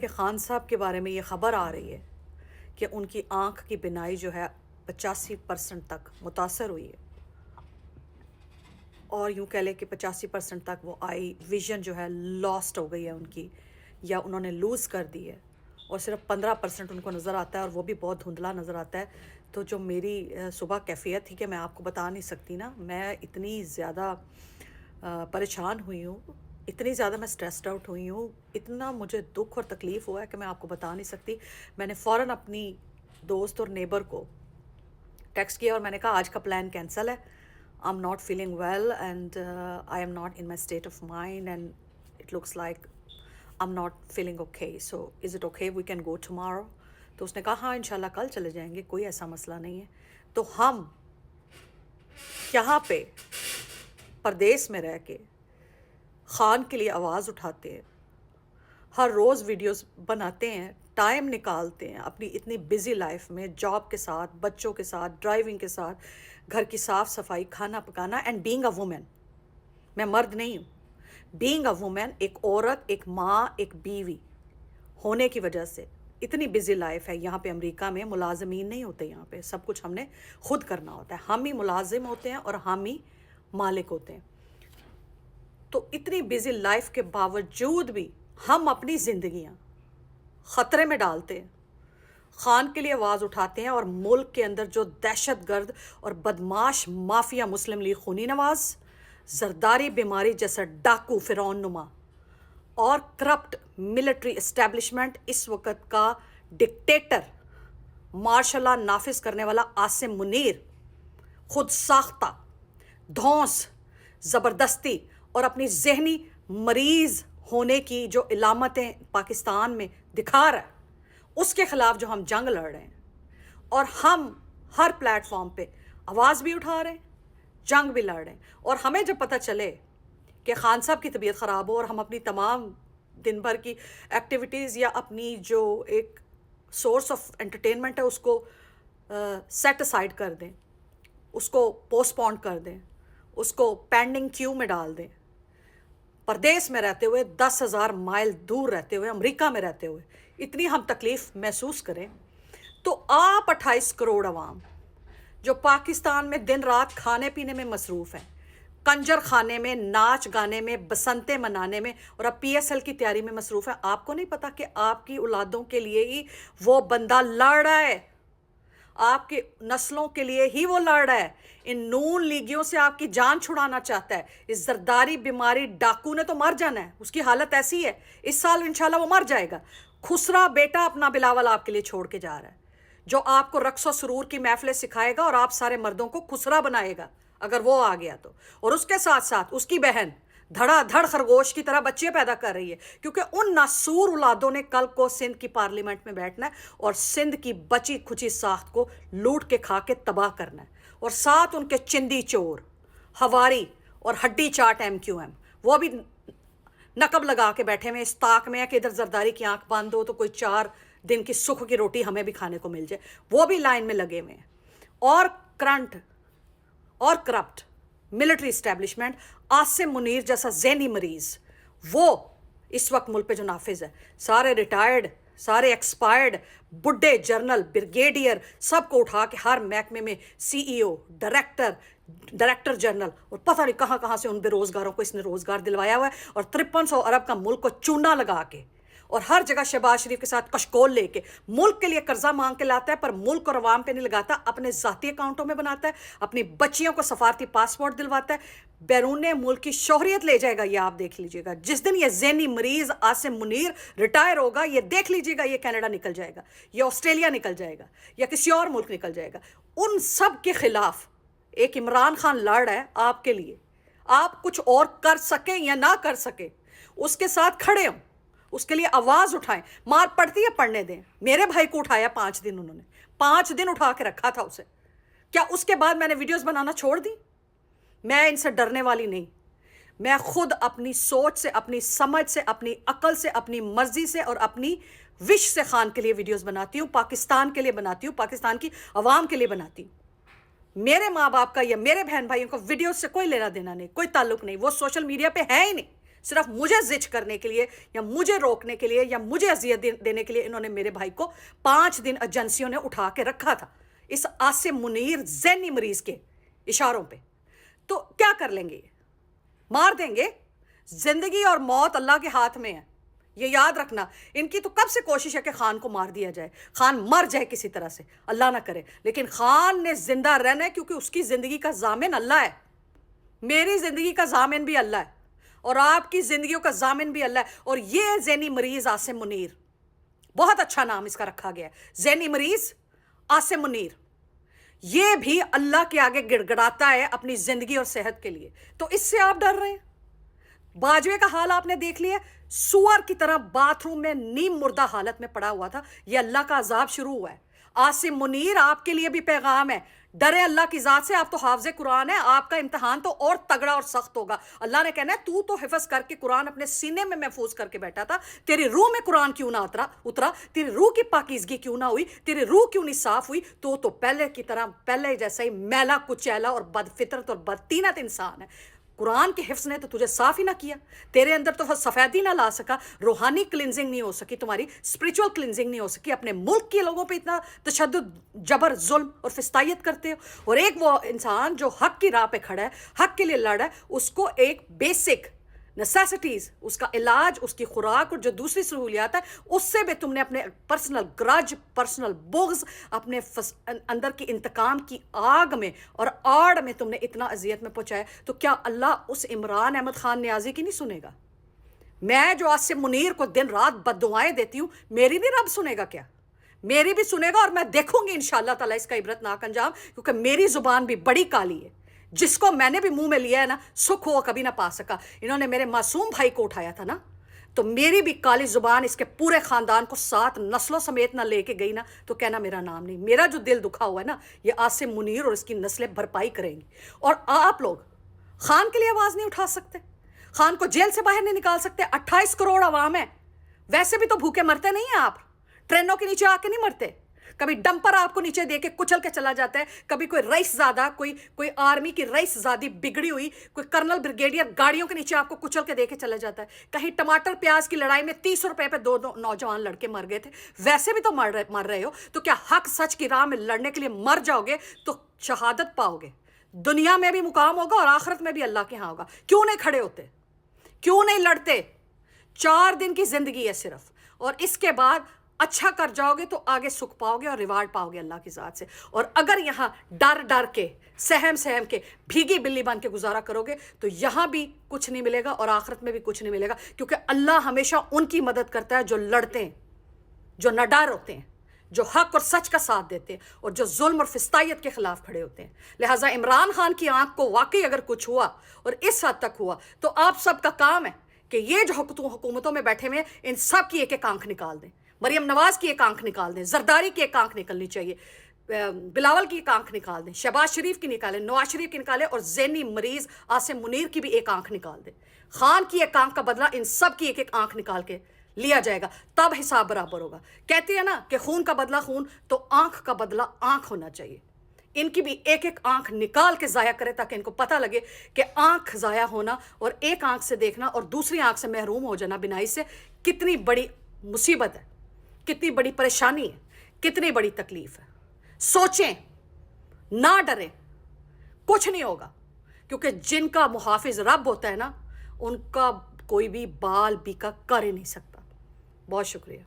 کہ خان صاحب کے بارے میں یہ خبر آ رہی ہے کہ ان کی آنکھ کی بینائی جو ہے 85% تک متاثر ہوئی ہے، اور یوں کہہ لیں کہ 85% تک وہ آئی ویژن جو ہے لاسٹ ہو گئی ہے ان کی، یا انہوں نے لوز کر دی ہے، اور صرف 15% ان کو نظر آتا ہے، اور وہ بھی بہت دھندلا نظر آتا ہے۔ تو جو میری صبح کیفیت تھی کہ میں آپ کو بتا نہیں سکتی نا، میں اتنی زیادہ پریشان ہوئی ہوں، اتنی زیادہ میں سٹریسڈ آؤٹ ہوئی ہوں، اتنا مجھے دکھ اور تکلیف ہوا ہے کہ میں آپ کو بتا نہیں سکتی۔ میں نے فوراً اپنی دوست اور نیبر کو ٹیکسٹ کیا اور میں نے کہا آج کا پلان کینسل ہے، I am not feeling well and I am not in my state of mind and it looks like I am not feeling okay, so is it okay we can go tomorrow? تو اس نے کہا ہاں انشاءاللہ کل چلے جائیں گے، کوئی ایسا مسئلہ نہیں ہے۔ تو ہم یہاں پہ پردیس میں رہ کے خان کے لیے آواز اٹھاتے ہیں، ہر روز ویڈیوز بناتے ہیں، ٹائم نکالتے ہیں اپنی اتنی بزی لائف میں، جاب کے ساتھ، بچوں کے ساتھ، ڈرائیونگ کے ساتھ، گھر کی صاف صفائی، کھانا پکانا، اینڈ بینگ اے وومن۔ میں مرد نہیں ہوں، بینگ اے وومن، ایک عورت، ایک ماں، ایک بیوی ہونے کی وجہ سے اتنی بزی لائف ہے۔ یہاں پہ امریکہ میں ملازمین نہیں ہوتے، یہاں پہ سب کچھ ہم نے خود کرنا ہوتا ہے، ہم ہی ملازم ہوتے ہیں اور ہم ہی مالک ہوتے ہیں۔ تو اتنی بزی لائف کے باوجود بھی ہم اپنی زندگیاں خطرے میں ڈالتے ہیں، خان کے لیے آواز اٹھاتے ہیں، اور ملک کے اندر جو دہشت گرد اور بدماش مافیا مسلم لیگ خونی نواز، زرداری بیماری جیسا ڈاکو فرعون نما اور کرپٹ ملٹری اسٹیبلشمنٹ، اس وقت کا ڈکٹیٹر مارشل لا نافذ کرنے والا عاصم منیر، خود ساختہ دھونس، زبردستی اور اپنی ذہنی مریض ہونے کی جو علامتیں پاکستان میں دکھا رہا ہے، اس کے خلاف جو ہم جنگ لڑ رہے ہیں، اور ہم ہر پلیٹ فارم پہ آواز بھی اٹھا رہے ہیں، جنگ بھی لڑ رہے ہیں، اور ہمیں جب پتہ چلے کہ خان صاحب کی طبیعت خراب ہو اور ہم اپنی تمام دن بھر کی ایکٹیویٹیز یا اپنی جو ایک سورس آف انٹرٹینمنٹ ہے اس کو سیٹ اسائڈ کر دیں، اس کو پوسٹ پون کر دیں، اس کو پینڈنگ کیو میں ڈال دیں، پردیس میں رہتے ہوئے 10,000 مائل دور رہتے ہوئے، امریکہ میں رہتے ہوئے اتنی ہم تکلیف محسوس کریں، تو آپ 28 کروڑ عوام جو پاکستان میں دن رات کھانے پینے میں مصروف ہیں، کنجر خانے میں، ناچ گانے میں، بسنتے منانے میں، اور اب پی ایس ایل کی تیاری میں مصروف ہے، آپ کو نہیں پتا کہ آپ کی اولادوں کے لیے ہی وہ بندہ لڑ رہا ہے، آپ کی نسلوں کے لیے ہی وہ لڑ رہا ہے، ان نون لیگیوں سے آپ کی جان چھڑانا چاہتا ہے۔ اس زرداری بیماری ڈاکو نے تو مر جانا ہے، اس کی حالت ایسی ہے، اس سال انشاءاللہ وہ مر جائے گا۔ خسرا بیٹا اپنا بلاول آپ کے لیے چھوڑ کے جا رہا ہے، جو آپ کو رقص و سرور کی محفلیں سکھائے گا اور آپ سارے مردوں کو خسرا بنائے گا اگر وہ آ گیا تو، اور اس کے ساتھ ساتھ اس کی بہن دھڑا دھڑ خرگوش کی طرح بچے پیدا کر رہی ہے، کیونکہ ان ناسور اولادوں نے کل کو سندھ کی پارلیمنٹ میں بیٹھنا ہے اور سندھ کی بچی کھچی ساخت کو لوٹ کے کھا کے تباہ کرنا ہے، اور ساتھ ان کے چندی چور، ہواری اور ہڈی چاٹ ایم کیو ایم، وہ بھی نقب لگا کے بیٹھے ہوئے اس طاق میں ہے کہ ادھر زرداری کی آنکھ بند ہو تو کوئی 4 دن کی سکھ کی روٹی ہمیں بھی کھانے کو مل جائے، وہ بھی لائن میں لگے ہوئے ہیں۔ اور کرنٹ اور corrupt military establishment, Asim Munir جیسا ذہنی مریض، وہ اس وقت ملک پہ جو نافذ ہے، سارے ریٹائرڈ، سارے ایکسپائرڈ بڈھے جرنل، بریگیڈیئر، سب کو اٹھا کے ہر محکمے میں سی ای او، ڈائریکٹر جنرل، اور پتہ نہیں کہاں کہاں سے ان بے روزگاروں کو اس نے روزگار دلوایا ہوا ہے، اور 5300 ارب کا ملک کو چونا لگا کے، اور ہر جگہ شہباز شریف کے ساتھ کشکول لے کے ملک کے لیے قرضہ مانگ کے لاتا ہے، پر ملک اور عوام پہ نہیں لگاتا، اپنے ذاتی اکاؤنٹوں میں بناتا ہے، اپنی بچیوں کو سفارتی پاسپورٹ دلواتا ہے، بیرون ملک کی شہریت لے جائے گا۔ یہ آپ دیکھ لیجئے گا، جس دن یہ ذہنی مریض عاصم منیر ریٹائر ہوگا، یہ دیکھ لیجئے گا، یہ کینیڈا نکل جائے گا، یہ آسٹریلیا نکل جائے گا، یا کسی اور ملک نکل جائے گا۔ ان سب کے خلاف ایک عمران خان لڑ رہا ہے آپ کے لیے، آپ کچھ اور کر سکیں یا نہ کر سکیں، اس کے ساتھ کھڑے ہوں، اس کے لیے آواز اٹھائیں، مار پڑتی ہے پڑھنے دیں۔ میرے بھائی کو اٹھایا 5 دن، انہوں نے 5 دن اٹھا کے رکھا تھا اسے، کیا اس کے بعد میں نے ویڈیوز بنانا چھوڑ دی؟ میں ان سے ڈرنے والی نہیں، میں خود اپنی سوچ سے، اپنی سمجھ سے، اپنی عقل سے، اپنی مرضی سے اور اپنی وش سے خان کے لیے ویڈیوز بناتی ہوں، پاکستان کے لیے بناتی ہوں، پاکستان کی عوام کے لیے بناتی ہوں۔ میرے ماں باپ کا یا میرے بہن بھائیوں کا ویڈیوز سے کوئی لینا دینا نہیں، کوئی تعلق نہیں، وہ سوشل میڈیا پہ ہے ہی نہیں، صرف مجھے زج کرنے کے لیے یا مجھے روکنے کے لیے یا مجھے اذیت دینے کے لیے انہوں نے میرے بھائی کو 5 دن ایجنسیوں نے اٹھا کے رکھا تھا اس عاصم منیر ذہنی مریض کے اشاروں پہ. تو کیا کر لیں گے؟ یہ مار دیں گے. زندگی اور موت اللہ کے ہاتھ میں ہے، یہ یاد رکھنا. ان کی تو کب سے کوشش ہے کہ خان کو مار دیا جائے، خان مر جائے کسی طرح سے، اللہ نہ کرے. لیکن خان نے زندہ رہنا ہے کیونکہ اس کی زندگی کا ضامن اللہ ہے. میری زندگی کا ضامن بھی اللہ ہے اور آپ کی زندگیوں کا ضامن بھی اللہ ہے. اور یہ ذہنی مریض عاصم منیر، بہت اچھا نام اس کا رکھا گیا ہے، ذہنی مریض عاصم منیر. یہ بھی اللہ کے آگے گڑ گڑاتا ہے اپنی زندگی اور صحت کے لیے. تو اس سے آپ ڈر رہے ہیں؟ باجوے کا حال آپ نے دیکھ لیا، سور کی طرح باتھ روم میں نیم مردہ حالت میں پڑا ہوا تھا. یہ اللہ کا عذاب شروع ہوا ہے. عاصم منیر آپ کے لیے بھی پیغام ہے، ڈرے اللہ کی ذات سے. آپ تو حافظ قرآن ہے، آپ کا امتحان تو اور تگڑا اور سخت ہوگا. اللہ نے کہنا ہے تو تو حفظ کر کے قرآن اپنے سینے میں محفوظ کر کے بیٹھا تھا، تیری روح میں قرآن کیوں نہ اترا، تیری روح کی پاکیزگی کیوں نہ ہوئی، تیری روح کیوں نہیں صاف ہوئی. تو پہلے کی طرح پہلے جیسا ہی میلا کچیلا اور بد فطرت اور بدتینت انسان ہے. قرآن کے حفظ نے تو تجھے صاف ہی نہ کیا، تیرے اندر تو سفیدی نہ لا سکا، روحانی کلینزنگ نہیں ہو سکی، تمہاری اسپریچول کلینزنگ نہیں ہو سکی. اپنے ملک کے لوگوں پہ اتنا تشدد، جبر، ظلم اور فستائیت کرتے ہو. اور ایک وہ انسان جو حق کی راہ پہ کھڑا ہے، حق کے لیے لڑ رہا ہے، اس کو ایک بیسک نیسیسٹیز، اس کا علاج، اس کی خوراک اور جو دوسری سہولیات ہے، اس سے بھی تم نے اپنے پرسنل گرج، پرسنل بغض، اپنے اندر کی انتقام کی آگ میں اور آڑ میں تم نے اتنا اذیت میں پہنچایا. تو کیا اللہ اس عمران احمد خان نیازی کی نہیں سنے گا؟ میں جو عاصم منیر کو دن رات بد دعائیں دیتی ہوں، میری بھی رب سنے گا کیا؟ میری بھی سنے گا. اور میں دیکھوں گی انشاءاللہ تعالیٰ اس کا عبرتناک انجام، کیونکہ میری زبان بھی بڑی کالی ہے. جس کو میں نے بھی منہ میں لیا ہے نا، سکھ ہو کبھی نہ پا سکا. انہوں نے میرے معصوم بھائی کو اٹھایا تھا نا، تو میری بھی کالی زبان اس کے پورے خاندان کو 7 نسلوں سمیت نہ لے کے گئی نا، تو کہنا میرا نام نہیں. میرا جو دل دکھا ہوا ہے نا، یہ عاصم منیر اور اس کی نسلیں بھرپائی کریں گی. اور آپ لوگ خان کے لیے آواز نہیں اٹھا سکتے، خان کو جیل سے باہر نہیں نکال سکتے. 28 کروڑ عوام ہے، ویسے بھی تو بھوکے مرتے نہیں ہیں. آپ ٹرینوں کے نیچے آ کے نہیں مرتے. کبھی ڈمپر آپ کو نیچے دے کے کچل کے چلا جاتا ہے، کبھی کوئی رئیس زادہ، کوئی آرمی کی رئیس زادی بگڑی ہوئی، کوئی کرنل بریگیڈیئر گاڑیوں کے نیچے آپ کو کچل کے دے کے چلا جاتا ہے. کہیں ٹماٹر پیاز کی لڑائی میں 30 روپے پہ 2 نوجوان لڑکے مر گئے تھے. ویسے بھی تو مر رہے ہو. تو کیا حق سچ کی راہ میں لڑنے کے لیے مر جاؤ گے تو شہادت پاؤ گے، دنیا میں بھی مقام ہوگا اور آخرت میں بھی اللہ کے ہاں ہوگا. کیوں نہیں کھڑے ہوتے؟ کیوں نہیں لڑتے؟ 4 دن کی زندگی ہے صرف، اور اس کے بعد اچھا کر جاؤ گے تو آگے سکھ پاؤ گے اور ریوارڈ پاؤ گے اللہ کی ذات سے. اور اگر یہاں ڈر کے، سہم کے، بھیگی بلی بن کے گزارا کرو گے تو یہاں بھی کچھ نہیں ملے گا اور آخرت میں بھی کچھ نہیں ملے گا. کیونکہ اللہ ہمیشہ ان کی مدد کرتا ہے جو لڑتے ہیں، جو نڈر ہوتے ہیں، جو حق اور سچ کا ساتھ دیتے ہیں اور جو ظلم اور فستائیت کے خلاف کھڑے ہوتے ہیں. لہٰذا عمران خان کی آنکھ کو واقعی اگر کچھ ہوا اور اس حد تک ہوا تو آپ سب کا کام ہے کہ یہ جو حکومتوں میں بیٹھے ہوئے ان سب کی ایک ایک آنکھ نکال دیں. مریم نواز کی ایک آنکھ نکال دیں، زرداری کی ایک آنکھ نکلنی چاہیے، بلاول کی ایک آنکھ نکال دیں، شہباز شریف کی نکالیں، نواز شریف کی نکالیں، اور ذہنی مریض عاصم منیر کی بھی ایک آنکھ نکال دیں. خان کی ایک آنکھ کا بدلہ ان سب کی ایک ایک آنکھ نکال کے لیا جائے گا، تب حساب برابر ہوگا. کہتے ہیں نا کہ خون کا بدلہ خون، تو آنکھ کا بدلہ آنکھ ہونا چاہیے. ان کی بھی ایک ایک آنکھ نکال کے ضائع کرے تاکہ ان کو پتہ لگے کہ آنکھ ضائع ہونا اور ایک آنکھ سے دیکھنا اور دوسری آنکھ سے محروم ہو جانا بینائی سے کتنی بڑی مصیبت ہے، کتنی بڑی پریشانی ہے، کتنی بڑی تکلیف ہے. سوچیں، نہ ڈریں، کچھ نہیں ہوگا. کیونکہ جن کا محافظ رب ہوتا ہے نا، ان کا کوئی بھی بال بیکا کر ہی نہیں سکتا. بہت شکریہ.